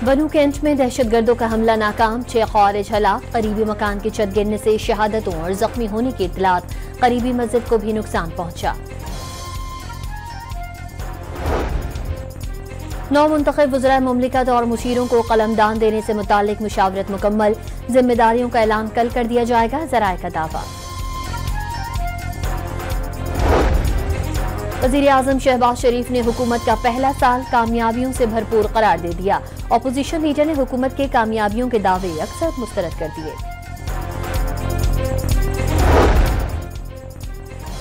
बनू कैंट में दहशतगर्दों का हमला नाकाम, 6 ख़वारिज हलाक, करीबी मकान की छत गिरने से शहादतों और जख्मी होने की इत्तलात, करीबी मस्जिद को भी नुकसान पहुंचा। नौ मुंतखब वज़राए मुमलिकत और मुशीरों को कलमदान देने से मुतालिक मुशावरत मुकम्मल, जिम्मेदारियों का ऐलान कल कर दिया जाएगा, ज़राए का दावा। वज़ीर आज़म शहबाज शरीफ ने हुकूमत का पहला साल कामयाबियों से भरपूर करार दे दिया। अपोजिशन लीडर ने हुकूमत के कामयाबियों के दावे अक्सर मुस्तरद कर दिए।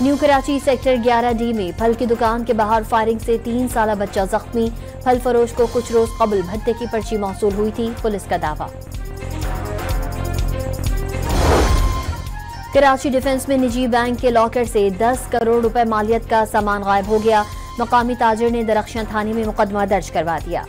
न्यू कराची सेक्टर 11D में फल की दुकान के बाहर फायरिंग से 3 साला बच्चा जख्मी, फल फरोश को कुछ रोज कबल भत्ते की पर्ची मौसूल हुई थी, पुलिस का दावा। कराची डिफेंस में निजी बैंक के लॉकर से 10 करोड़ रुपए मालियत का सामान गायब हो गया, मकामी ताजिर ने दरख्शां थाने में मुकदमा दर्ज करवा दिया।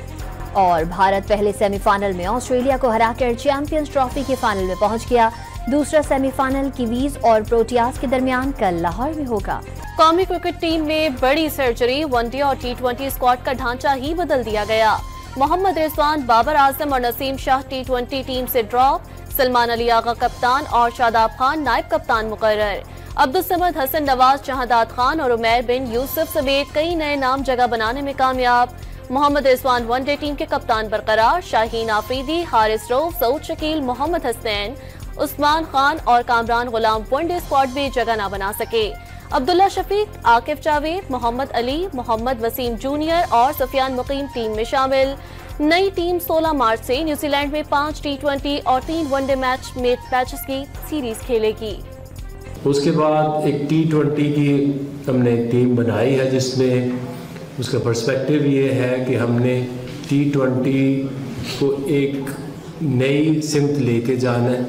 और भारत पहले सेमीफाइनल में ऑस्ट्रेलिया को हराकर चैंपियंस ट्रॉफी के फाइनल में पहुंच गया। दूसरा सेमीफाइनल कीवीज और प्रोटियाज के दरमियान कल लाहौर में होगा। कौमी क्रिकेट टीम में बड़ी सर्जरी, वनडे और T20 स्क्वाड का ढांचा ही बदल दिया गया। मोहम्मद रिजवान, बाबर आजम और नसीम शाह T20 टीम से ड्रॉप, सलमान अली आगा कप्तान और शादाब खान नायब कप्तान मुकर्रर। अब्दुल समद, हसन नवाज, जहादात खान और उमैर बिन यूसुफ समेत कई नए नाम जगह बनाने में कामयाब। मोहम्मद रिजवान वनडे टीम के कप्तान बरकरार, शाहीन आफरीदी, हारिस रऊफ, सऊद शकील, मोहम्मद हसनैन, उस्मान खान और कामरान गुलाम वनडे स्क्वाड में जगह न बना सके। अब्दुल्ला शफीक, आकिफ जावेद, मोहम्मद अली, मोहम्मद वसीम जूनियर और सफियान मुकीम टीम में शामिल। नई टीम 16 मार्च से न्यूजीलैंड में 5 T20 और 3 वनडे मैचेस की सीरीज खेलेगी। उसके बाद एक T20 की हमने टीम बनाई है, जिसमें उसका पर्सपेक्टिव ये है कि हमने T20 को एक नई सिमत लेके जाना है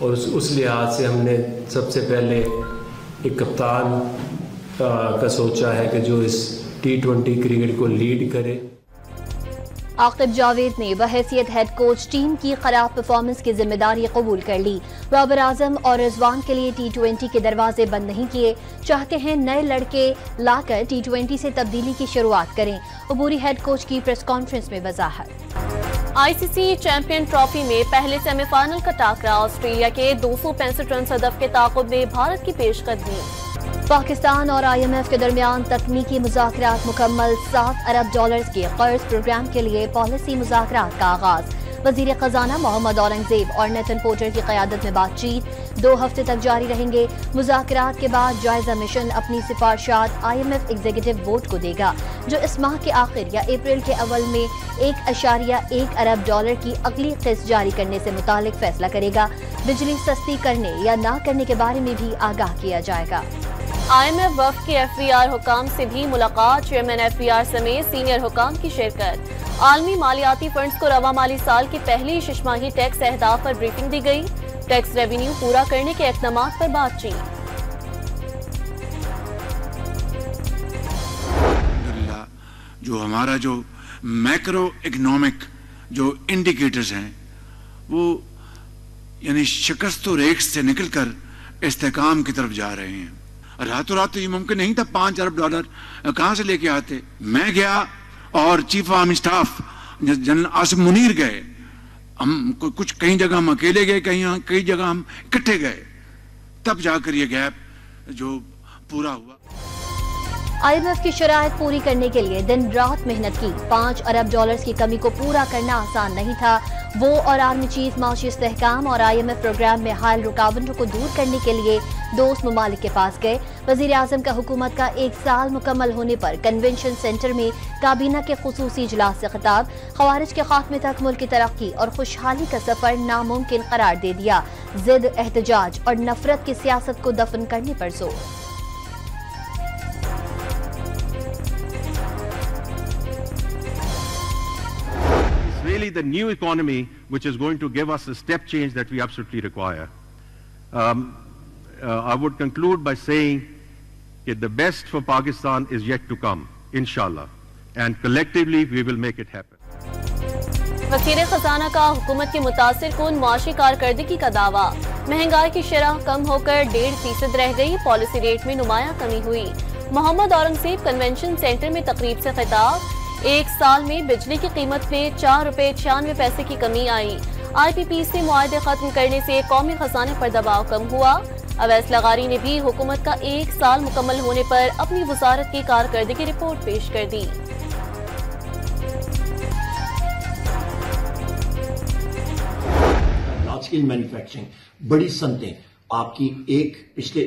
और उस लिहाज से हमने सबसे पहले एक कप्तान का सोचा है कि जो इस T20 क्रिकेट को लीड करे। आकिब जावेद ने बहैसियत हेड कोच टीम की खराब परफॉर्मेंस की जिम्मेदारी कबूल कर ली। बाबर आजम और रिजवान के लिए T20 के दरवाजे बंद नहीं किए, चाहते हैं नए लड़के लाकर T20 से तब्दीली की शुरुआत करें। अबूरी हेड कोच की प्रेस कॉन्फ्रेंस में वजाहत। आईसीसी चैंपियन ट्रॉफी में पहले सेमीफाइनल का टाकरा, ऑस्ट्रेलिया के 265 रन हदफ के ताक़ुब में भारत की पेशकदमी। पाकिस्तान और IMF के दरमियान तकनीकी मुज़ाकरात मुकम्मल, $7 अरब के कर्ज प्रोग्राम के लिए पॉलिसी मुज़ाकरात का आगाज। वज़ीर खजाना मोहम्मद औरंगजेब और नेथन पोर्टर की क़यादत में बातचीत 2 हफ्ते तक जारी रहेंगे। मुज़ाकरात के बाद जायजा मिशन अपनी सिफारिशात IMF एग्जीक्यूटिव बोर्ड को देगा, जो इस माह के आखिर या अप्रैल के अव्वल में $1.1 अरब की अगली किस्त जारी करने से मुतालिक फैसला करेगा। बिजली सस्ती करने या ना करने के बारे में भी आगाह किया जाएगा। IMF वफ़द के FBR हुकाम से भी मुलाकात, चेयरमैन FBR समेत सीनियर हुकाम की शिरकत। आलमी मालियाती फंड्स को रवा माली साल की पहली शिशमाही टैक्स अहदाफ पर ब्रीफिंग दी गई। टैक्स रेवेन्यू पूरा करने के इक़दामात पर बातचीत। जो हमारा जो मैक्रो इकोनॉमिक जो इंडिकेटर्स हैं वो यानी शिकस्त रेट से निकलकर इस्तेकाम की तरफ जा रहे हैं। रातों रात तो ये मुमकिन नहीं था $5 अरब कहाँ से लेके आते। मैं गया और chief of army staff general Asif Munir गए, हम कुछ कई जगह हम अकेले गए, कई जगह हम इकट्ठे गए, तब जाकर ये गैप जो पूरा हुआ। IMF की शराइत पूरी करने के लिए दिन रात मेहनत की। $5 अरब की कमी को पूरा करना आसान नहीं था। वो और आर्मी चीफ माशी इस्तेहकाम और IMF प्रोग्राम में हाल रुकावटों को दूर करने के लिए दोस्त ममालिक के पास गए। वजीर आजम का हुकूमत का 1 साल मुकम्मल होने पर कन्वेंशन सेंटर में काबीना के खुसूसी इजलास से खिताब। खवारिज के खात्मे तक मुल्क की तरक्की और खुशहाली का सफर नामुमकिन करार दे दिया। जिद, एहतजाज और नफरत की सियासत को दफन करने पर जोर। Really the new economy which is going to give us a step change that we absolutely require. I would conclude by saying that the best for Pakistan is yet to come, inshallah, and collectively we will make it happen. वज़ीर खजाना का हुकूमत की मुतासिर कुन मुआशी कारकर्दगी का दावा। महंगाई की शरह कम होकर 1.5% रह गई, पॉलिसी रेट में नुमाया कमी हुई। मोहम्मद औरंगजेब कन्वेंशन सेंटर में तकरीब से खिताब। एक साल में बिजली की कीमत में 4 रुपए 96 पैसे की कमी आई। IPP से मुआहदे खत्म करने से कौमी खजाने पर दबाव कम हुआ। अवैस लगारी ने भी हुकूमत का एक साल मुकम्मल होने पर अपनी वजारत की कारकर्दगी रिपोर्ट पेश कर दी। लार्ज स्केल मैन्युफैक्चरिंग, बड़ी सनतें आपकी पिछले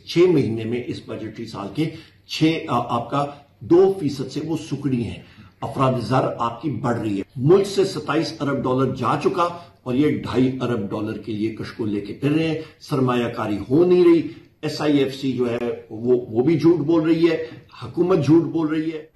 6 महीने में इस बजटरी साल के 2% से वो सुकड़ी हैं। अफराद-ए-ज़र आपकी बढ़ रही है। मुल्क से 27 अरब डॉलर जा चुका और ये 2.5 अरब डॉलर के लिए कशको लेके फिर रहे हैं। सरमायाकारी हो नहीं रही। SIFC जो है वो भी झूठ बोल रही है, हुकूमत झूठ बोल रही है।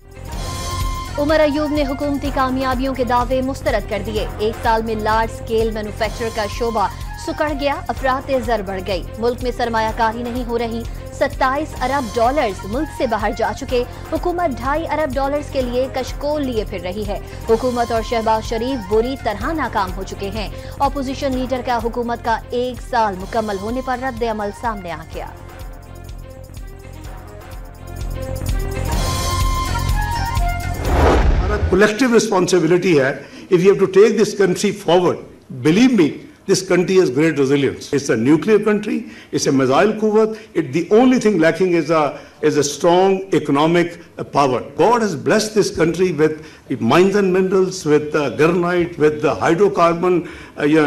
उमर अयूब ने हुकूमती कामयाबियों के दावे मुस्तरद कर दिए। एक साल में लार्ज स्केल मैन्युफैक्चर का शोबा सुकड़ गया, अफरात-ए-ज़र बढ़ गई। मुल्क में सरमायाकारी नहीं हो रही। 27 अरब डॉलर्स मुल्क से बाहर जा चुके। हुकूमत 2.5 अरब डॉलर्स के लिए कशकोल लिए फिर रही है। हुकूमत और शहबाज शरीफ बुरी तरह नाकाम हो चुके हैं। ऑपोजिशन लीडर का हुकूमत का एक साल मुकम्मल होने पर रद्द अमल सामने आ गया। Collective responsibility है. If you have to take this country forward, believe me, this country has great resilience. It's a nuclear country. It's a missile quwwat. The only thing lacking is a strong economic power. God has blessed this country with mines and minerals, with granite, with the hydrocarbon,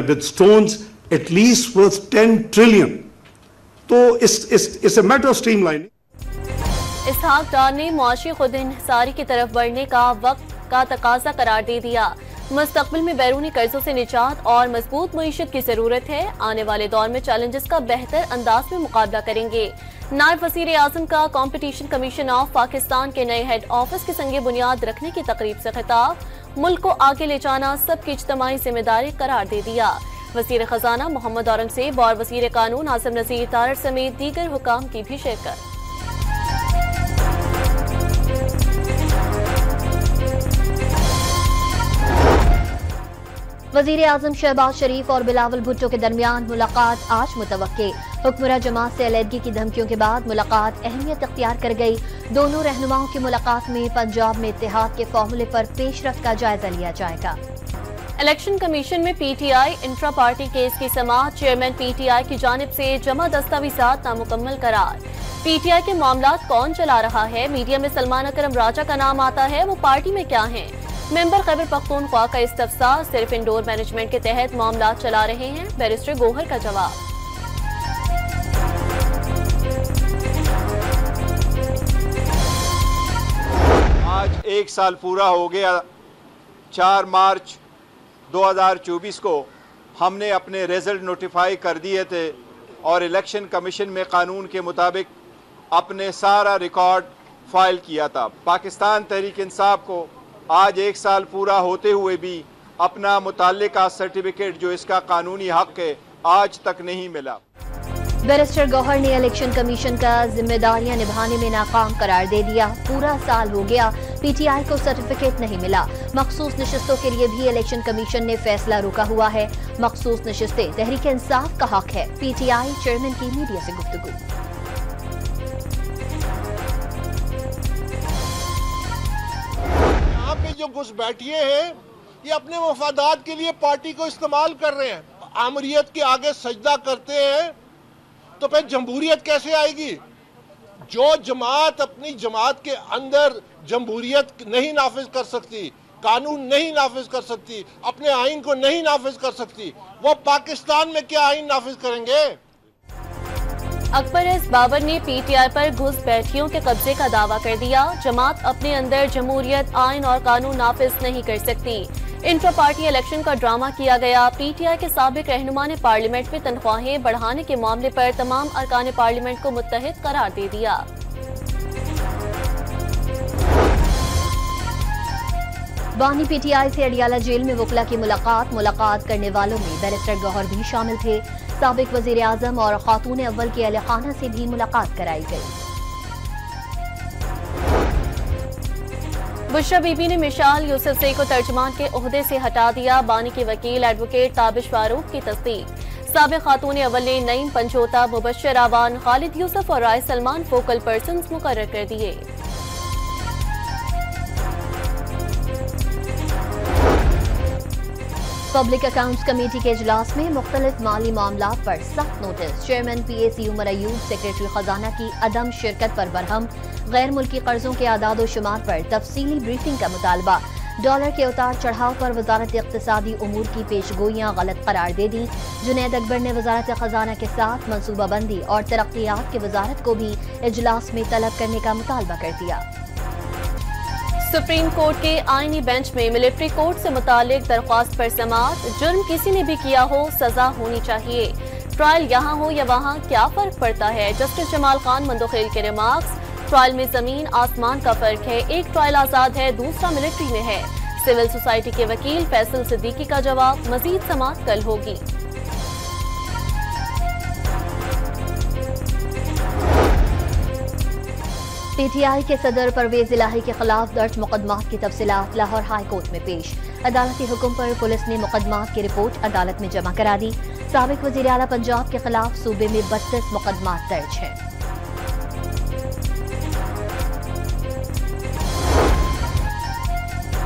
with stones, at least worth 10 trillion. So it's a matter of streamlining. इसहाक डार ने मुआशी खुद इंहिसारी की तरफ बढ़ने का वक्त का तकाजा करार दे दिया। मुस्तकबिल में बैरूनी कर्जों से निजात और मजबूत मईशत की जरूरत है। आने वाले दौर में चैलेंजेस का बेहतर अंदाज में मुकाबला करेंगे। नायब वज़ीर आज़म का कॉम्पिटिशन कमीशन ऑफ पाकिस्तान के नए हेड ऑफिस की संगे बुनियाद रखने की तकरीब से खिताब। मुल्क को आगे ले जाना सबकी इज्तिमाई जिम्मेदारी करार दे दिया। वज़ीर खजाना मोहम्मद औरंगज़ेब और वज़ीर कानून आसिम नज़ीर तारड़ समेत दीगर हुकाम की भी शिरकत। वज़ीर आज़म शहबाज शरीफ और बिलावल भुट्टो के दरमियान मुलाकात आज मुतवक्के। हुक्मरान जमात से अलहदगी की धमकियों के बाद मुलाकात अहमियत अख्तियार कर गई। दोनों रहनुमाओं की मुलाकात में पंजाब में इत्तेहाद के फॉर्मूले पर पेशरफ्त का जायजा लिया जाएगा। इलेक्शन कमीशन में PTI इंट्रा पार्टी केस की समाअत। चेयरमैन PTI की जानिब से जमा दस्तावेजात नामुकम्मल करार। PTI के मामलात कौन चला रहा है? मीडिया में सलमान अकरम राजा का नाम आता है, वो पार्टी में क्या है? मेंबर खैबर पख्तूनख्वा का इस्तफसार, सिर्फ इंडोर मैनेजमेंट के तहत मामला चला रहे हैं। बैरिस्टर गोहर का जवाब। आज एक साल पूरा हो गया। 4 मार्च 2024 को हमने अपने रिजल्ट नोटिफाई कर दिए थे और इलेक्शन कमीशन में कानून के मुताबिक अपने सारा रिकॉर्ड फाइल किया था। पाकिस्तान तहरीक इंसाफ को आज एक साल पूरा होते हुए भी अपना मुताल्लिका सर्टिफिकेट जो इसका कानूनी हक है आज तक नहीं मिला। बैरिस्टर गौहर ने इलेक्शन कमीशन का जिम्मेदारियां निभाने में नाकाम करार दे दिया। पूरा साल हो गया, PTI को सर्टिफिकेट नहीं मिला। मखसूस नशिस्तों के लिए भी इलेक्शन कमीशन ने फैसला रोका हुआ है। मखसूस नशिस्तें तहरीक इंसाफ का हक है। PTI चेयरमैन की मीडिया से गुफ्तगू। जो घुसपैठिए हैं ये अपने मफादात के लिए पार्टी को इस्तेमाल कर रहे हैं। आमरीयत के आगे सजदा करते हैं तो फिर जमहूरियत कैसे आएगी? जो जमात अपनी जमात के अंदर जमहूरियत नहीं नाफिज कर सकती, कानून नहीं नाफिज कर सकती, अपने आइन को नहीं नाफिज कर सकती, वो पाकिस्तान में क्या आइन नाफिज करेंगे? अकबर एस बाबर ने PTI पर घुसपैठियों के कब्जे का दावा कर दिया। जमात अपने अंदर जमहूरियत, आइन और कानून नाफिज नहीं कर सकती। इंट्रा पार्टी इलेक्शन का ड्रामा किया गया। PTI के साबिक रहनुमा ने पार्लियामेंट में तनख्वाहें बढ़ाने के मामले पर तमाम अरकान पार्लियामेंट को मुत्तहिद करार दे दिया। बानी PTI से अडियाला जेल में वकला की मुलाकात करने वालों में बैरिस्टर गौहर भी शामिल थे। साबिक वजीर आजम और खातून अव्वल के अहले खाना से भी मुलाकात कराई गई। बुशरा बीबी ने मिशाल यूसुफजई को तर्जमान के ओहदे से हटा दिया। बानी के वकील एडवोकेट ताबिश फारूक की तस्दीक। साबिक खातून अव्वल ने नईम पंचोता, मुबश्शिर आवान, खालिद यूसुफ और राय सलमान फोकल पर्सन्स मुकर्रर कर दिए। पब्लिक अकाउंट्स कमेटी के इजलास में मुख्तलिफ माली मामलात पर सख्त नोटिस। Chairman PAC Umar Ayub secretary खजाना की अदम शिरकत पर बरहम। गैर मुल्की कर्जों के आदाद शुमार पर तफसीली ब्रीफिंग का मुतालबा। डॉलर के उतार चढ़ाव पर वजारत इक्तिसादी उमूर की पेशगोइयां गलत करार दे दी। जुनैद अकबर ने वजारत खजाना के साथ मनसूबाबंदी और तरक्कियात की वजारत को भी इजलास में तलब करने का मुतालबा कर दिया। सुप्रीम कोर्ट के आईनी बेंच में मिलिट्री कोर्ट से मुतालिक दरख्वास्त पर समाअत। जुर्म किसी ने भी किया हो, सजा होनी चाहिए। ट्रायल यहाँ हो या वहाँ, क्या फर्क पड़ता है? जस्टिस जमाल खान मंदोखेल के रिमार्क्स। ट्रायल में जमीन आसमान का फर्क है। एक ट्रायल आजाद है, दूसरा मिलिट्री में है। सिविल सोसाइटी के वकील फैसल सिद्दीकी का जवाब। मजीद समाअत कल होगी। PTI के सदर परवेज इलाही के खिलाफ दर्ज मुकदमात की तफसीलात लाहौर हाई कोर्ट में पेश। अदालती हुक्म पर पुलिस ने मुकदमात की रिपोर्ट अदालत में जमा करा दी। साबिक वजीर आला पंजाब के खिलाफ सूबे में 32 मुकदमात दर्ज हैं।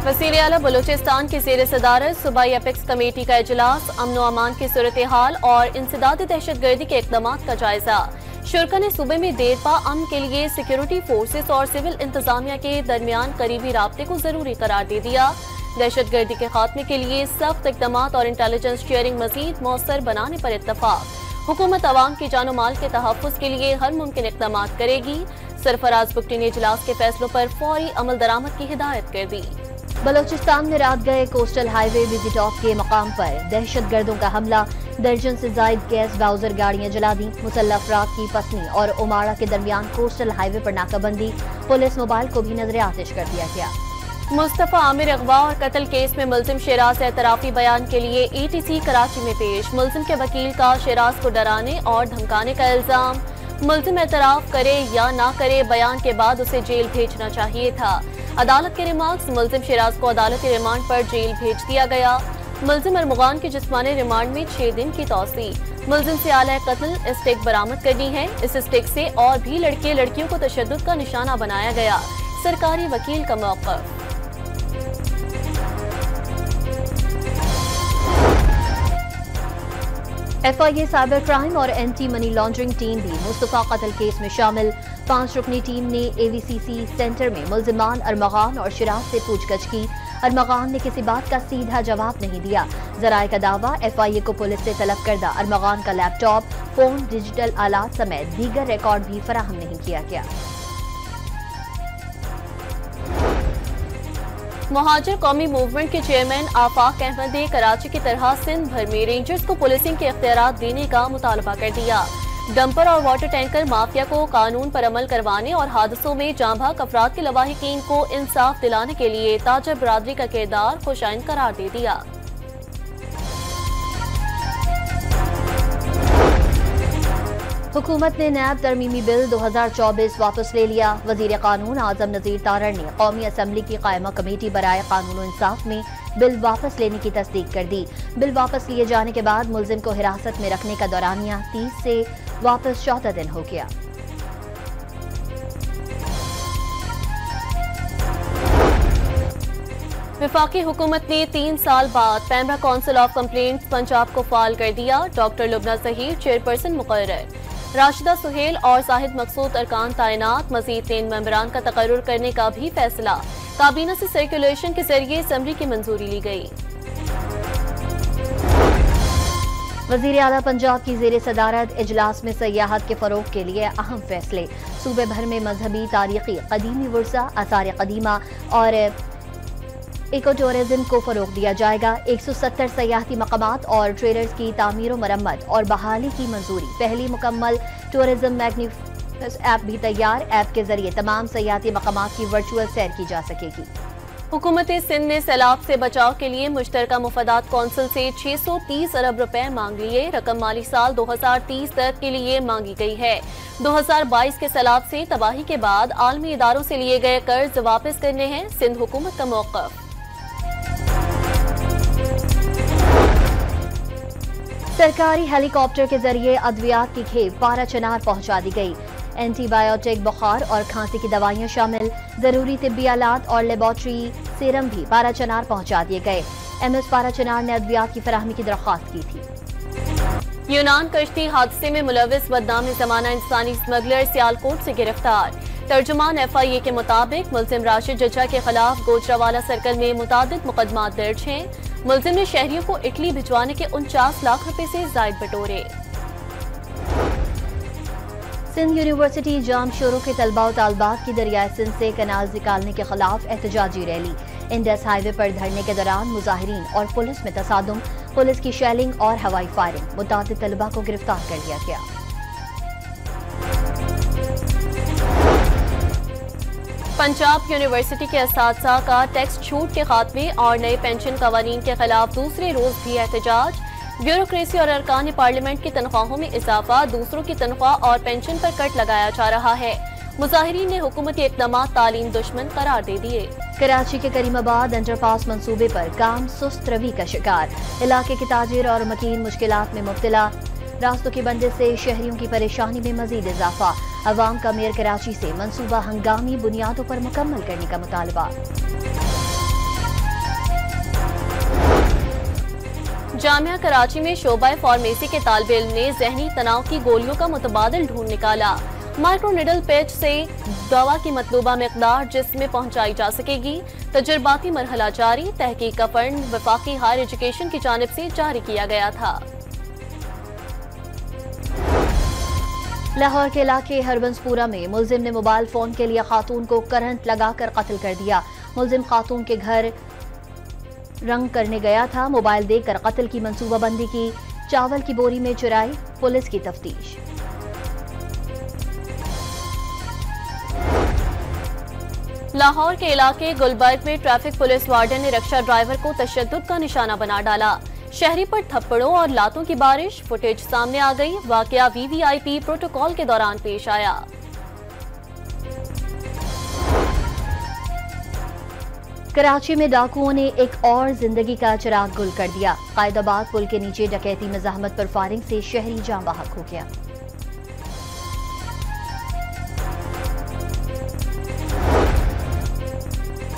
वज़ीर आला बलूचिस्तान की ज़ेर सदारत सूबाई एपेक्स कमेटी का इजलास। अमन व अमान की सूरत हाल और इंसदादी दहशतगर्दी के इक़दामात का जायजा। शुरा ने सूबे में देरपा अमन के लिए सिक्योरिटी फोर्सेस और सिविल इंतजामिया के दरमियान करीबी राब्ते को जरूरी करार दे दिया। दहशतगर्दी के खात्मे के लिए सख्त इक़दामात और इंटेलिजेंस शेयरिंग मजीद मौसर बनाने पर इत्तफाक। हुकूमत अवाम की जानो माल के तहफ़्फ़ुज़ के लिए हर मुमकिन इक़दामात करेगी। सरफराज बुगटी ने इजलास के फैसलों पर फौरी अमल दरामद की हिदायत कर दी। बलोचिस्तान में रात गए कोस्टल हाईवे विजिटॉप के मकाम पर दहशतगर्दों का हमला। दर्जन से जायद गैस बाउजर गाड़ियां जला दी। मुसल्लह अफराद की पसनी और उमाड़ा के दरमियान कोस्टल हाईवे पर नाकाबंदी। पुलिस मोबाइल को भी नजर आतिश कर दिया गया। मुस्तफा आमिर अगवा और कत्ल केस में मुल्जिम शेराज एतराफी बयान के लिए ETC कराची में पेश। मुल्जिम के वकील का शेराज को डराने और धमकाने का इल्जाम। मुल्जिम एतराफ करे या ना करे, बयान के बाद उसे जेल भेजना चाहिए था। अदालत के रिमार्क्स। मुल्जिम शेराज को अदालती रिमांड पर जेल भेज दिया गया। मुल्जिम अरमुगान की जिस्मानी रिमांड में 6 दिन की तौसी। मुल्जिम से आला कत्ल स्टिक बरामद करनी है। इस स्टिक से और भी लड़के लड़कियों को तशद्दुद का निशाना बनाया गया। सरकारी वकील का मौक़िफ़। FIA साइबर क्राइम और एंटी मनी लॉन्ड्रिंग टीम भी मुस्तफा कत्ल केस में शामिल। 5 रुकनी टीम ने AVCC सेंटर में मुल्जिमान अरमगान और शिराज से पूछगछ की। अरमगान ने किसी बात का सीधा जवाब नहीं दिया। जराए का दावा, FIA को पुलिस से तलब करदा अरमगान का लैपटॉप, फोन, डिजिटल आलात समेत दीगर रिकॉर्ड भी फराहम नहीं किया गया। मुहाजिर कौमी मूवमेंट के चेयरमैन आफाक अहमद ने कराची की तरह सिंध भर में रेंजर्स को पुलिसिंग के इख्तियारात देने का मुतालबा कर दिया। डंपर और वाटर टैंकर माफिया को कानून पर अमल करवाने और हादसों में जांबाक अफराद के लवाहिकीन को इंसाफ दिलाने के लिए ताजर बरादरी का किरदार खुशाइन करार दे दिया। हुकूमत ने नैब तरमीमी बिल 2024 वापस ले लिया। वजीर कानून आजम नजीर तारड़ ने कौमी असम्बली की कायमा कमेटी बराए कानून और इंसाफ में बिल वापस लेने की तस्दीक कर दी। बिल वापस लिए जाने के बाद मुल्जिम को हिरासत में रखने का दौरानिया 30 से वापस 14 दिन हो गया। वफाकी हुकूमत ने 3 साल बाद PEMRA council of complaints Punjab को फाल कर दिया। डॉक्टर लुबना ज़हीर चेयरपर्सन मुकर्रर। राशिदा सुहेल और साहिद मकसूद अरकान तैनात। मजीद 3 मेंबरान का तकर्रुर करने का भी फैसला। काबीना से सर्कुलेशन के जरिए समरी की मंजूरी ली गई। वजीर आला पंजाब की जेर सदारत इजलास में सयाहत के फरोग के लिए अहम फैसले। सूबे भर में मजहबी, तारीखी, कदीमी वर्सा, आसार कदीमा और इको टूरिज्म को फरोग दिया जाएगा। 170 सयाहती मकामात और ट्रेलर्स की तामीर व मरम्मत और बहाली की मंजूरी। पहली मुकम्मल टूरिज्म मैग्निफिसेंट ऐप भी तैयार। ऐप के जरिए तमाम सयाहती मकामात की वर्चुअल सैर की जा सकेगी। हुकूमत सिंध ने सैलाब से बचाव के लिए मुश्तरका मुफादात कौंसिल से 630 अरब रुपए मांग लिए। रकम माली साल 2030 तक के लिए मांगी गई है। 2022 के सैलाब से तबाही के बाद आलमी इदारों से लिए गए कर्ज वापस करने हैं सिंध हुकूमत का मौक़िफ़। सरकारी हेलीकॉप्टर के जरिए अद्वियात की खेप पारा चनार पहुंचा दी गई। एंटीबायोटिक, बुखार और खांसी की दवाइयां शामिल, जरूरी तिब्बी आलात और लेबोरेटरी सीरम भी पारा चनार पहुंचा दिए गए। MS पारा चनार ने अद्वियात की फराहमी की दरख्वास्त की थी। यूनान कश्ती हादसे में मुलविस बदनाम ज़माना इंसानी स्मगलर सियालकोट से गिरफ्तार। तर्जुमान FIA के मुताबिक मुल्जिम राशिद जज्जा के खिलाफ गोजरावाला सर्कल में मुतादिद मुकदमात दर्ज हैं। मुल्जिम ने शहरियों को इटली भिजवाने के 49 लाख रुपए से जायद बटोरे। सिंध यूनिवर्सिटी जाम शोरों के तलबा व तालबात की दरियाए सिंध से कनाल निकालने के खिलाफ एहतजाजी रैली। इंडस हाईवे पर धरने के दौरान मुजाहिरीन और पुलिस में तसादुम, पुलिस की शेलिंग और हवाई फायरिंग, मुतादिद तलबा को गिरफ्तार कर लिया गया। पंजाब यूनिवर्सिटी के असातिज़ा का टैक्स छूट के खात्मे और नए पेंशन कवानीन के खिलाफ दूसरे रोज भी एहतजाज। ब्यूरोक्रेसी और अरकान पार्लियामेंट की तनख्वाहों में इजाफा, दूसरों की तनख्वाह और पेंशन पर कट लगाया जा रहा है। मुजाहिरीन ने हुकूमती इक़दामात तालीम दुश्मन करार दे दिए। कराची के करीमाबाद अंडरपास मंसूबे पर काम सुस्त रवि का शिकार, इलाके के ताजिर और मकीन मुश्किलात में मुब्तला। रास्तों की बंदिश से शहरियों की परेशानी में मजीद इजाफा। अवाम का मेयर कराची से मंसूबा हंगामी बुनियादों पर मुकम्मल करने का मुतालबा। जामिया कराची में शोबा फार्मेसी के तालिबे इल्म ने जहनी तनाव की गोलियों का मुतबादिल ढूंढ निकाला। माइक्रो निडल पैच से दवा की मतलूबा मिकदार जिस्म में पहुंचाई जा सकेगी। तजुर्बाती मरहला जारी, तहकीक का फंड वफाकी हायर एजुकेशन की जानिब से जारी किया गया था। लाहौर के इलाके हरबंसपुरा में मुलजिम ने मोबाइल फोन के लिए खातून को करंट लगाकर कत्ल कर दिया। मुलजिम खातून के घर रंग करने गया था, मोबाइल देकर कत्ल की मंसूबाबंदी की, चावल की बोरी में चुराई, पुलिस की तफ्तीश। लाहौर के इलाके गुलबर्ग में ट्रैफिक पुलिस वार्डन ने रक्षा ड्राइवर को तशद्दुद का निशाना बना डाला। शहरी पर थप्पड़ों और लातों की बारिश, फुटेज सामने आ गई। वाकया VVIP प्रोटोकॉल के दौरान पेश आया। कराची में डाकुओं ने एक और जिंदगी का चिराग गुल कर दिया। कायदाबाद पुल के नीचे डकैती में जहमत पर फायरिंग से शहरी जान बहक हो गया।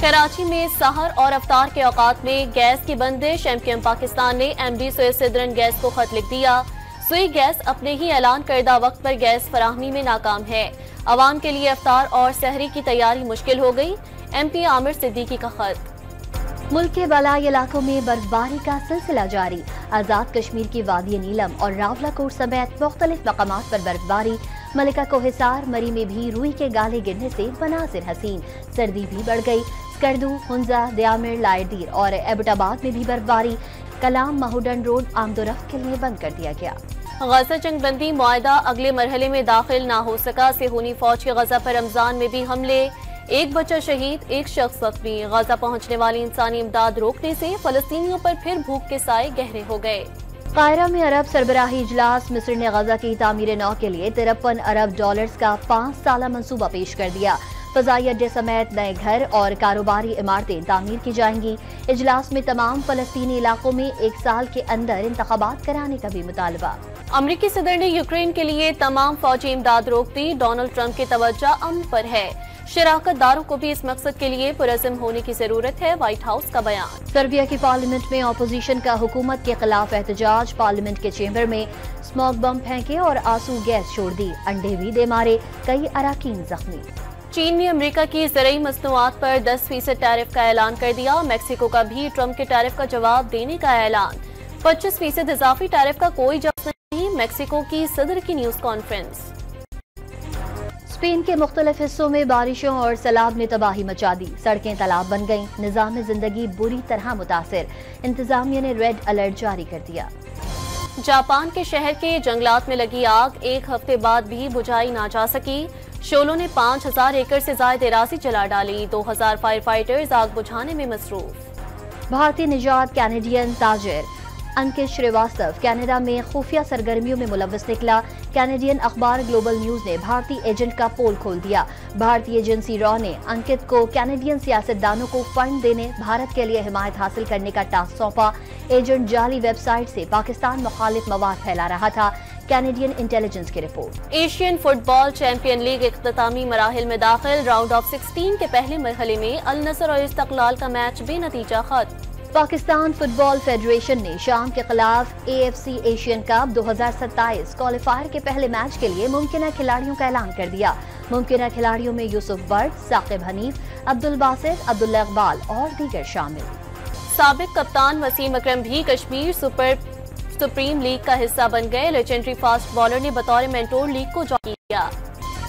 कराची में सहर और अफ्तार के औकात में गैस की बंदिश। MQM पाकिस्तान ने MD सुई सिद्रन गैस को खत लिख दिया। सुई गैस अपने ही ऐलान करदा वक्त पर गैस फराहमी में नाकाम है। अवाम के लिए अफ्तार और सहरी की तैयारी मुश्किल हो गई। MP आमिर सिद्दीकी का खत। मुल्क के बलाई इलाकों में बर्फबारी का सिलसिला जारी। आजाद कश्मीर की वादी नीलम और रावलाकोट समेत मुख्तलिफ मकामात पर बर्फबारी। मलिका को हिसार मरी में भी रूई के गाले गिरने से मनासिर हसीन। सर्दी भी बढ़ गई। स्कर्दू, हुंजा, दयामिर, लायरदीर और एबटाबाद में भी बर्फबारी। कलाम माहूडन रोड आमदोरफ्त के लिए बंद कर दिया गया। गजा जंगबंदी मुआहदा अगले मरहले में दाखिल ना हो सका। सेहूनी फौज के गजा पर रमजान में भी हमले, एक बच्चा शहीद, एक शख्स जख्मी। गजा पहुंचने वाली इंसानी इमदाद रोकने से फलस्तीनियों पर फिर भूख के साए गहरे हो गए। कायरा में अरब सरबराही इजलास। मिस्र ने गजा की तामीर नौ के लिए $53 अरब का 5 साला मंसूबा पेश कर दिया। फजाई अड्डे समेत नए घर और कारोबारी इमारतें तामीर की जाएंगी। इजलास में तमाम फलस्तीनी इलाकों में 1 साल के अंदर इंतखाबात कराने का भी मुतालबा। अमरीकी सदर ने यूक्रेन के लिए तमाम फौजी इमदाद रोक दी। डोनाल्ड ट्रंप की तवज्जो अमन पर है। शराकतदारों को भी इस मकसद के लिए पुरज़म होने की जरूरत है। व्हाइट हाउस का बयान। सर्बिया की पार्लियामेंट में अपोजिशन का हुकूमत के खिलाफ एहतजाज। पार्लियामेंट के चेंबर में स्मोक बम फेंके और आंसू गैस छोड़ दी। अंडे भी दे मारे, कई अराकीन जख्मी। चीन ने अमेरिका की ज़रूरी मसनूआत पर 10% टैरिफ का ऐलान कर दिया। मैक्सिको का भी ट्रंप के टैरिफ का जवाब देने का ऐलान। 25% इजाफी टैरिफ का कोई जवाब नहीं। मैक्सिको की सदर की न्यूज कॉन्फ्रेंस। स्पेन के मुख्तलिफ हिस्सों में बारिशों और सैलाब ने तबाही मचा दी। सड़कें तालाब बन गईं। निज़ाम जिंदगी बुरी तरह मुतासिर। इंतजामिया ने रेड अलर्ट जारी कर दिया। जापान के शहर के जंगलात में लगी आग 1 हफ्ते बाद भी बुझाई ना जा सकी। शोलों ने 5000 एकड़ से ज्यादा एराजी जला डाली। 2000 फायर फाइटर्स आग बुझाने में मसरूफ। भारतीय निजात कैनेडियन ताजिर अंकित श्रीवास्तव कनाडा में खुफिया सरगर्मियों में मुलव्वस निकला। कैनेडियन अखबार ग्लोबल न्यूज ने भारतीय एजेंट का पोल खोल दिया। भारतीय एजेंसी रॉ ने अंकित को कैनेडियन सियासतदानों को फंड देने, भारत के लिए हिमायत हासिल करने का टास्क सौंपा। एजेंट जाली वेबसाइट से पाकिस्तान मुखालिफ मवाद फैला रहा था। कैनेडियन इंटेलिजेंस की report. Asian football champion league इख्तितामी मराहिल में दाखिल। राउंड ऑफ 16 के पहले मरहले में अल नसर और इस्तकलाल का मैच बेनतीजा खत्म। पाकिस्तान फुटबॉल फेडरेशन ने शाम के खिलाफ AFC एशियन कप 2027 क्वालिफायर के पहले मैच के लिए मुमकिन खिलाड़ियों का ऐलान कर दिया। मुमकिन खिलाड़ियों में यूसुफ बर्ड, साकिब हनीफ, अब्दुल बासित, अब्दुल्ला इकबाल और दीगर शामिल। साबिक कप्तान वसीम अकरम भी कश्मीर सुप्रीम लीग का हिस्सा बन गए। लेजेंडरी फास्ट बॉलर ने बतौर मेंटोर लीग को ज्वाइन किया।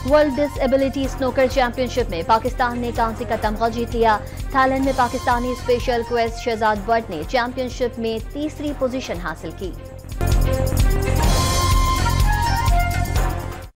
वर्ल्ड डिसेबिलिटी स्नूकर चैंपियनशिप में पाकिस्तान ने कांसे का तमगा जीत लिया। थाईलैंड में पाकिस्तानी स्पेशल क्वेस्ट शहजाद बट ने चैंपियनशिप में तीसरी पोजीशन हासिल की।